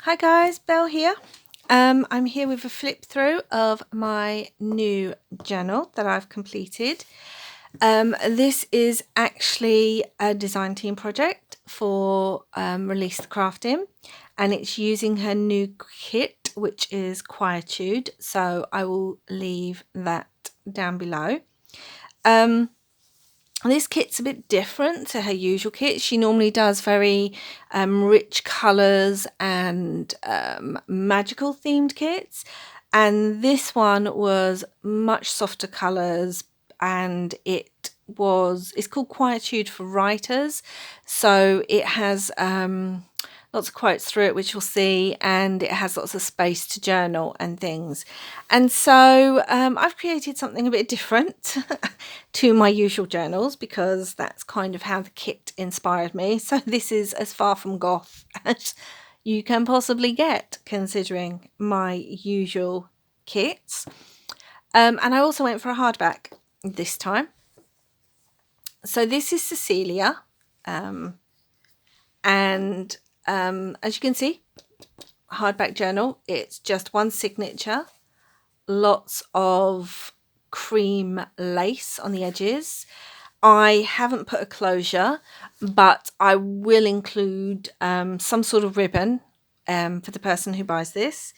Hi guys, Belle here. I'm here with a flip through of my new journal that I've completed. This is actually a design team project for Release the Crafting, and it's using her new kit, which is Quietude. So I will leave that down below. This kit's a bit different to her usual kit. She normally does very rich colours and magical themed kits, and this one was much softer colours, and it's called Quietude for Writers. So it has lots of quotes through it, which you'll see, and it has lots of space to journal and things. And so I've created something a bit different to my usual journals, because that's kind of how the kit inspired me. So this is as far from goth as you can possibly get, considering my usual kits. And I also went for a hardback this time. So this is Cecelia, and as you can see, hardback journal. It's just one signature, lots of cream lace on the edges. I haven't put a closure, but I will include some sort of ribbon for the person who buys this,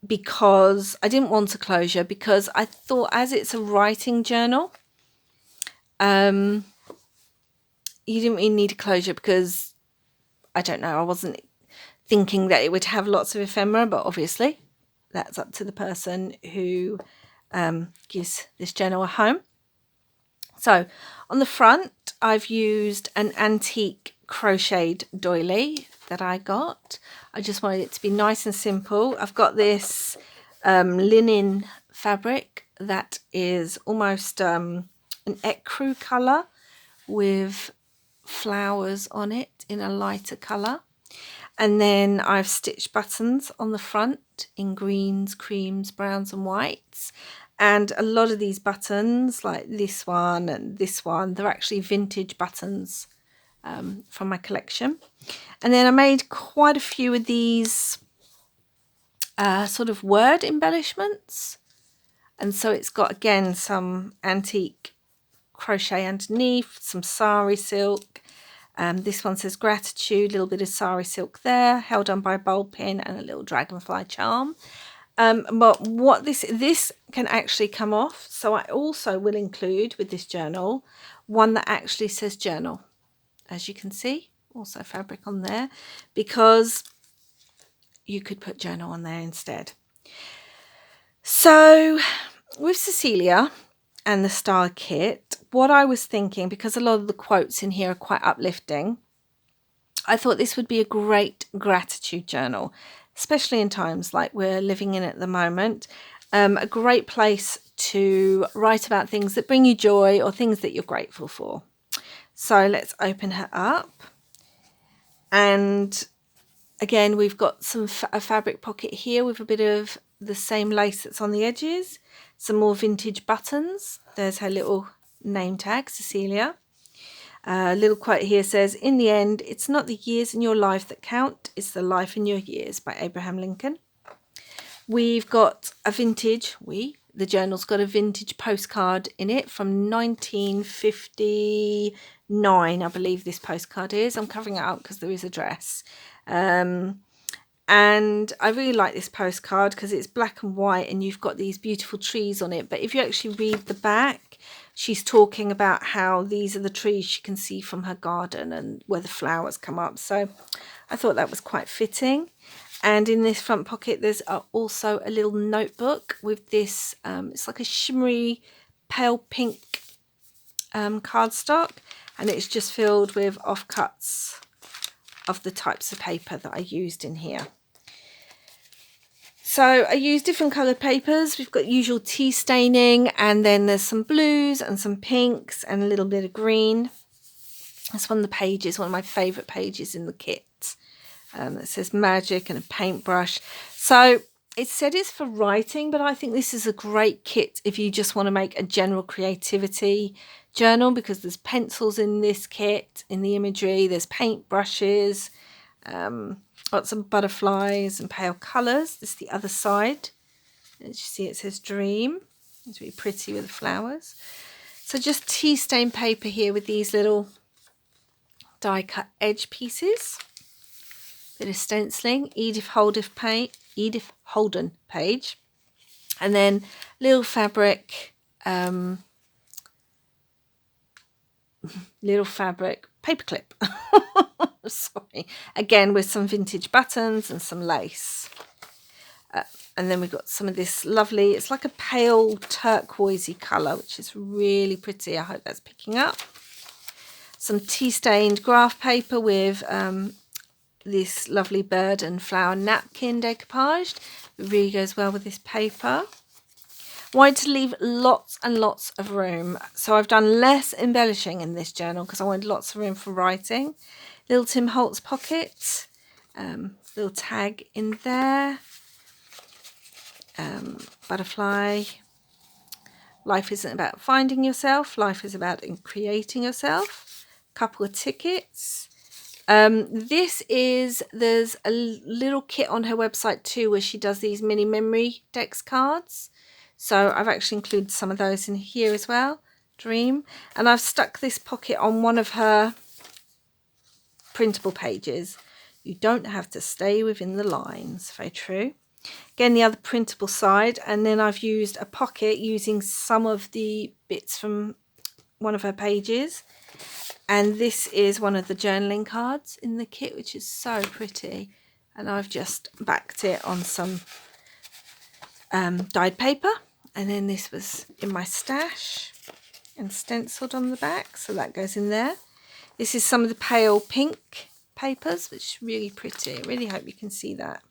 because I didn't want a closure, because I thought, as it's a writing journal, you didn't really need a closure, because I don't know, I wasn't thinking that it would have lots of ephemera, but obviously that's up to the person who gives this journal a home. So on the front, I've used an antique crocheted doily that I got. I just wanted it to be nice and simple. I've got this linen fabric that is almost an ecru colour with flowers on it in a lighter colour. And then I've stitched buttons on the front in greens, creams, browns and whites. And a lot of these buttons, like this one and this one, they're actually vintage buttons from my collection. And then I made quite a few of these sort of word embellishments. And so it's got, again, some antique crochet underneath, some sari silk. This one says gratitude, a little bit of sari silk there, held on by a bowl pin and a little dragonfly charm. But what this can actually come off, so I also will include with this journal one that actually says journal, as you can see, also fabric on there, because you could put journal on there instead. So with Cecelia and the star kit, what I was thinking, because a lot of the quotes in here are quite uplifting, I thought this would be a great gratitude journal, especially in times like we're living in at the moment. A great place to write about things that bring you joy or things that you're grateful for. So let's open her up. And again, we've got a fabric pocket here with a bit of the same lace that's on the edges. Some more vintage buttons. There's her little name tag, Cecelia. A little quote here says, "In the end, it's not the years in your life that count, it's the life in your years," by Abraham Lincoln. We've got a vintage, the journal's got a vintage postcard in it from 1959, I believe this postcard is. I'm covering it up because there is a dress. And I really like this postcard because it's black and white and you've got these beautiful trees on it. But if you actually read the back, she's talking about how these are the trees she can see from her garden and where the flowers come up. So I thought that was quite fitting. And in this front pocket, there's also a little notebook with this, it's like a shimmery pale pink cardstock. And it's just filled with offcuts of the types of paper that I used in here. So I used different coloured papers. We've got usual tea staining, and then there's some blues and some pinks and a little bit of green. That's one of the pages, one of my favourite pages in the kit. It says magic and a paintbrush. So it said it's for writing, but I think this is a great kit if you just want to make a general creativity journal, because there's pencils in this kit, in the imagery, there's paint brushes, Lots of butterflies and pale colours. This is the other side. As you see, it says dream. It's really pretty with the flowers. So just tea stain paper here with these little die cut edge pieces. Bit of stenciling, Edith Holden page, and then little fabric paperclip. Sorry, again with some vintage buttons and some lace. And then we've got some of this lovely, it's like a pale turquoisey colour, which is really pretty. I hope that's picking up. Some tea stained graph paper with this lovely bird and flower napkin decoupaged. It really goes well with this paper. Wanted to leave lots and lots of room, so I've done less embellishing in this journal because I wanted lots of room for writing. Little Tim Holtz pocket, little tag in there, butterfly. Life isn't about finding yourself, life is about creating yourself. Couple of tickets. There's a little kit on her website too where she does these mini memory dex cards. So I've actually included some of those in here as well. Dream. And I've stuck this pocket on one of her printable pages. You don't have to stay within the lines. Very true. Again, the other printable side. And then I've used a pocket using some of the bits from one of her pages. And this is one of the journaling cards in the kit, which is so pretty. And I've just backed it on some dyed paper. And then this was in my stash and stenciled on the back. So that goes in there. This is some of the pale pink papers, which is really pretty. I really hope you can see that.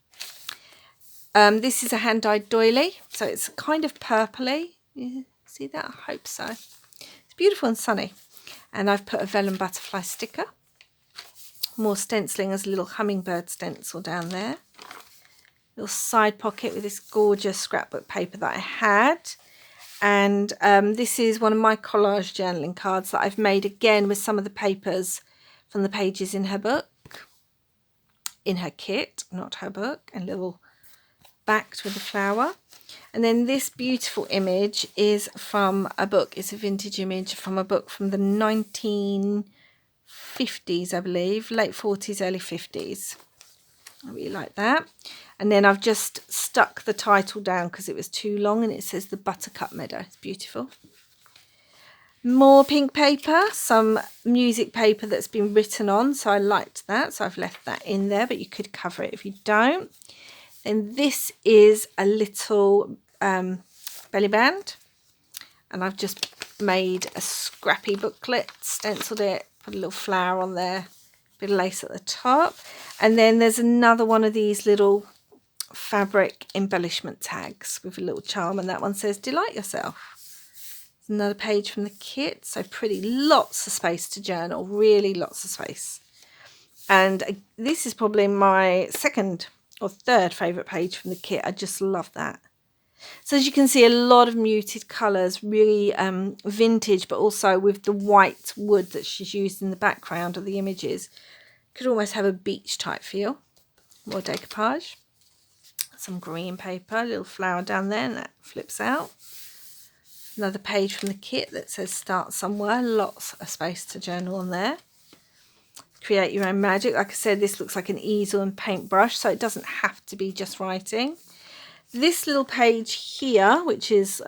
This is a hand-dyed doily. So it's kind of purpley. You see that? I hope so. It's beautiful and sunny. And I've put a vellum butterfly sticker. More stenciling as a little hummingbird stencil down there. Little side pocket with this gorgeous scrapbook paper that I had. And this is one of my collage journaling cards that I've made again with some of the papers from the pages in her book. In her kit, not her book. And little backed with a flower. And then this beautiful image is from a book. It's a vintage image from a book from the 1950s, I believe. Late 40s, early 50s. I really like that. And then I've just stuck the title down because it was too long, and it says The Buttercup Meadow. It's beautiful. More pink paper, some music paper that's been written on. So I liked that. So I've left that in there, but you could cover it if you don't. Then this is a little belly band, and I've just made a scrappy booklet, stenciled it, put a little flower on there, bit of lace at the top, and then there's another one of these little fabric embellishment tags with a little charm, and that one says delight yourself. Another page from the kit, so pretty, lots of space to journal, really lots of space. And this is probably my second or third favourite page from the kit. I just love that. So as you can see, a lot of muted colours, really vintage, but also with the white wood that she's used in the background of the images. Could almost have a beach type feel. More decoupage. Some green paper, a little flower down there, and that flips out. Another page from the kit that says start somewhere. Lots of space to journal on there. Create your own magic. Like I said, this looks like an easel and paintbrush, so it doesn't have to be just writing. This little page here, which is,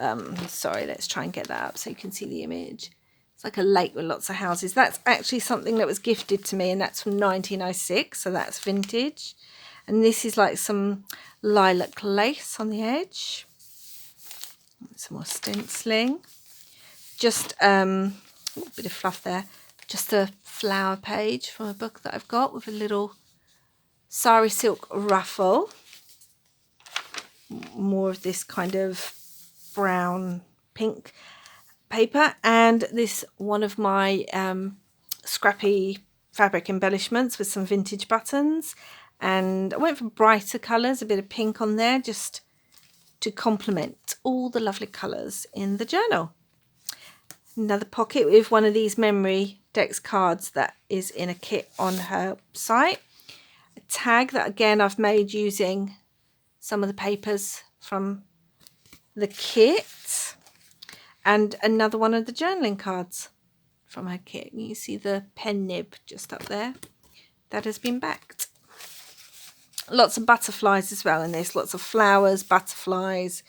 sorry, let's try and get that up so you can see the image. It's like a lake with lots of houses. That's actually something that was gifted to me, and that's from 1906, so that's vintage. And this is like some lilac lace on the edge. Some more stenciling. Just a bit of fluff there. Just a flower page from a book that I've got with a little sari silk ruffle. More of this kind of brown pink paper, and this one of my scrappy fabric embellishments with some vintage buttons, and I went for brighter colours, a bit of pink on there just to complement all the lovely colours in the journal. Another pocket with one of these memory dex cards that is in a kit on her site. a tag that again I've made using some of the papers from the kit, and another one of the journaling cards from her kit. You see the pen nib just up there. That has been backed. Lots of butterflies as well in this. Lots of flowers, butterflies,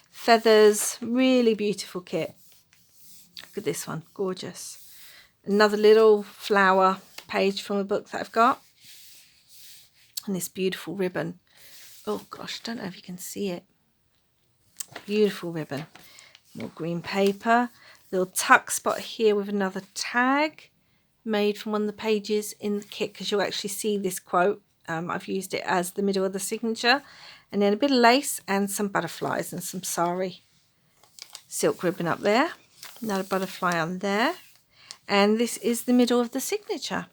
feathers. Really beautiful kit. Look at this one. Gorgeous. Another little flower page from a book that I've got. And this beautiful ribbon. Oh gosh, I don't know if you can see it. Beautiful ribbon. More green paper. Little tuck spot here with another tag made from one of the pages in the kit, because you'll actually see this quote. I've used it as the middle of the signature. And then a bit of lace and some butterflies and some sari silk ribbon up there. Another butterfly on there. And this is the middle of the signature.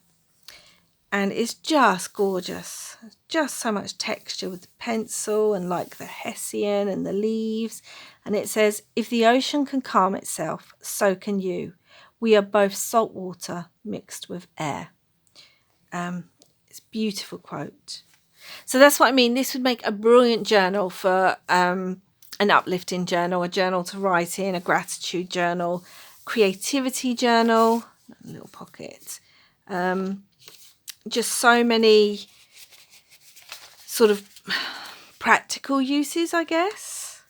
And it's just gorgeous. Just so much texture with the pencil and like the hessian and the leaves. And it says, if the ocean can calm itself, so can you. We are both salt water mixed with air. It's a beautiful quote. So that's what I mean. This would make a brilliant journal for an uplifting journal, a journal to write in, a gratitude journal, creativity journal, a little pocket. Just so many sort of practical uses, I guess.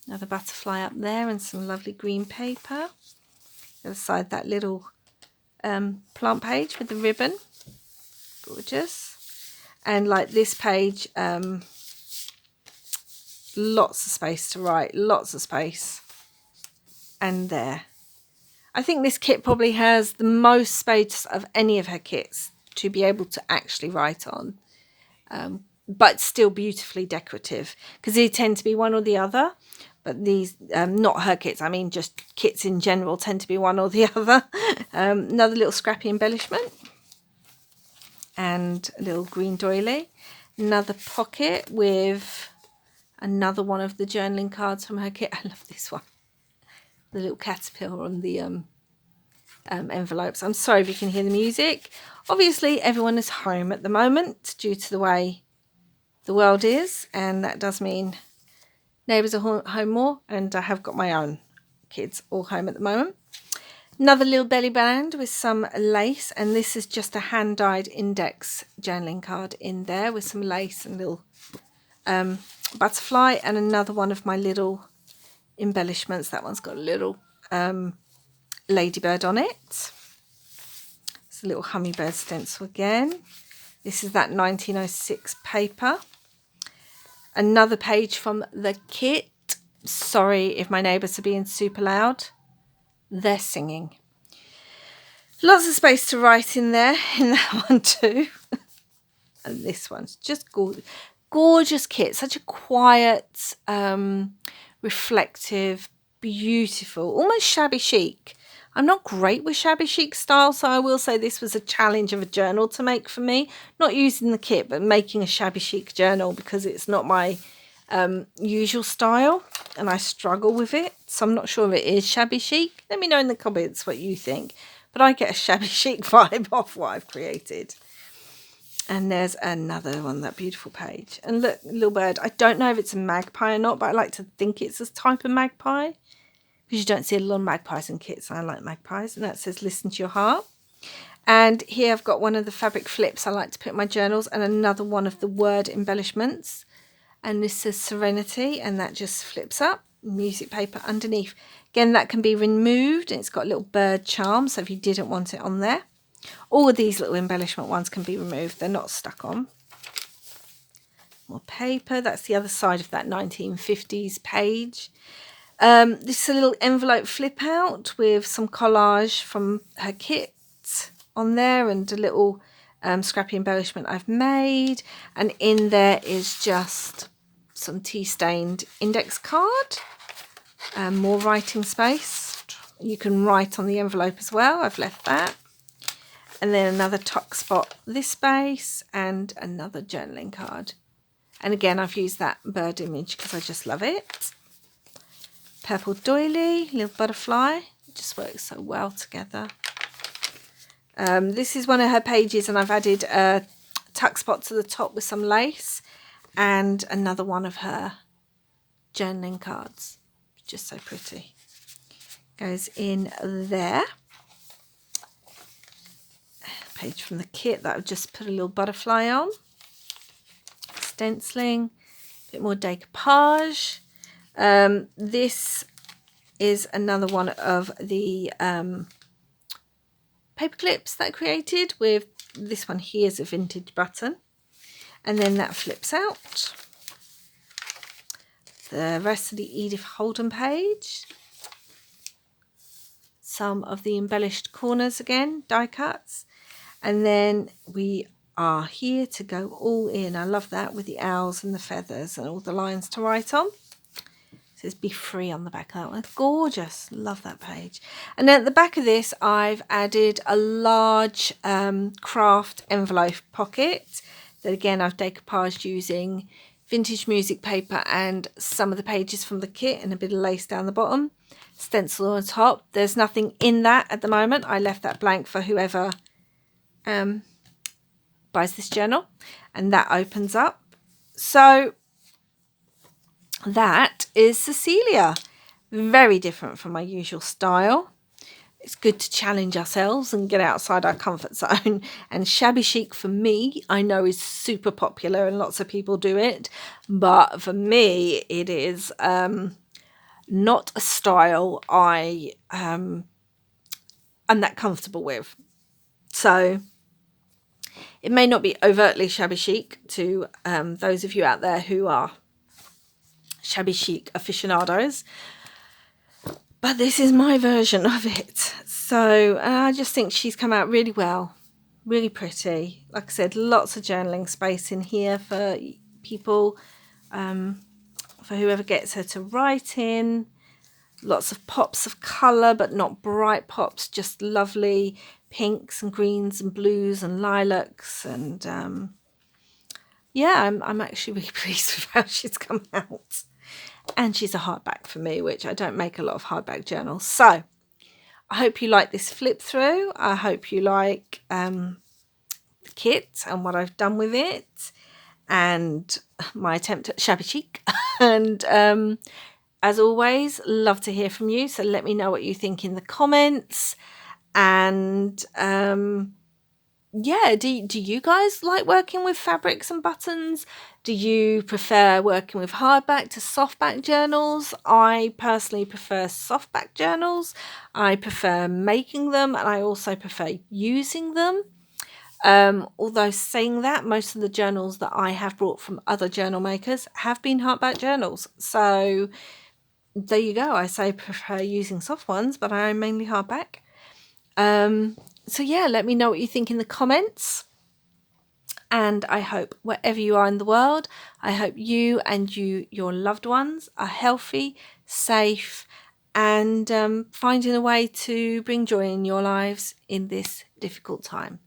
Another butterfly up there and some lovely green paper. The other side, that little plant page with the ribbon. Gorgeous. And like this page, lots of space to write, lots of space. And there. I think this kit probably has the most space of any of her kits to be able to actually write on, but still beautifully decorative, because they tend to be one or the other. But these, not her kits, I mean just kits in general, tend to be one or the other. Another little scrappy embellishment and a little green doily. Another pocket with another one of the journaling cards from her kit. I love this one, the little caterpillar on the envelopes. I'm sorry if you can hear the music. Obviously everyone is home at the moment due to the way the world is, and that does mean neighbours are home more, and I have got my own kids all home at the moment. Another little belly band with some lace, and this is just a hand-dyed index journaling card in there with some lace and little butterfly, and another one of my little embellishments. That one's got a little ladybird on it. It's a little hummingbird stencil again. This is that 1906 paper. Another page from the kit. Sorry if my neighbours are being super loud. They're singing. Lots of space to write in there, in that one too. And this one's just gorgeous. Gorgeous kit. Such a quiet, reflective, beautiful, almost shabby chic. I'm not great with shabby chic style, so I will say this was a challenge of a journal to make for me. Not using the kit, but making a shabby chic journal, because it's not my usual style and I struggle with it. So I'm not sure if it is shabby chic. Let me know in the comments what you think. But I get a shabby chic vibe off what I've created. And there's another one, that beautiful page. And look, little bird. I don't know if it's a magpie or not, but I like to think it's a type of magpie, because you don't see a lot of magpies in kits. I like magpies. And that says, listen to your heart. And here I've got one of the fabric flips I like to put in my journals, and another one of the word embellishments. And this says Serenity, and that just flips up. Music paper underneath. Again, that can be removed, and it's got a little bird charm, so if you didn't want it on there. All of these little embellishment ones can be removed. They're not stuck on. More paper. That's the other side of that 1950s page. This is a little envelope flip out with some collage from her kit on there, and a little scrappy embellishment I've made. And in there is just some tea-stained index card. More writing space. You can write on the envelope as well. I've left that. And then another tuck spot this space, and another journaling card. And again, I've used that bird image because I just love it. Purple doily, little butterfly. It just works so well together. This is one of her pages, and I've added a tuck spots at the top with some lace, and another one of her journaling cards. Just so pretty. Goes in there. Page from the kit that I've just put a little butterfly on. Stenciling, a bit more decoupage. This is another one of the paper clips that I created with this one. Here is a vintage button, and then that flips out. The rest of the Edith Holden page. Some of the embellished corners again, die cuts, and then we are here to go all in. I love that, with the owls and the feathers and all the lines to write on. It says "Be Free" on the back of that one. It's gorgeous. Love that page. And then at the back of this, I've added a large craft envelope pocket that again I've decoupaged using vintage music paper and some of the pages from the kit and a bit of lace down the bottom. Stencil on top. There's nothing in that at the moment. I left that blank for whoever buys this journal, and that opens up. So that is Cecelia. Very different from my usual style. It's good to challenge ourselves and get outside our comfort zone. And shabby chic for me, I know, is super popular and lots of people do it, but for me it is not a style I'm that comfortable with. So it may not be overtly shabby chic to those of you out there who are shabby chic aficionados, but this is my version of it. So I just think she's come out really well, really pretty. Like I said, lots of journaling space in here for people, for whoever gets her to write in. Lots of pops of colour, but not bright pops, just lovely pinks and greens and blues and lilacs. And yeah, I'm actually really pleased with how she's come out. And she's a hardback for me, which I don't make a lot of hardback journals. So I hope you like this flip through. I hope you like the kit and what I've done with it, and my attempt at shabby chic. And as always, love to hear from you. So let me know what you think in the comments. And yeah, do you guys like working with fabrics and buttons? Do you prefer working with hardback to softback journals? I personally prefer softback journals. I prefer making them, and I also prefer using them. Although saying that, most of the journals that I have brought from other journal makers have been hardback journals. So there you go. I say prefer using soft ones, but I am mainly hardback. So yeah, let me know what you think in the comments. And I hope wherever you are in the world, I hope you and your loved ones are healthy, safe, and finding a way to bring joy in your lives in this difficult time.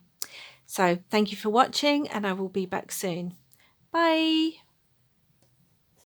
So thank you for watching, and I will be back soon. Bye.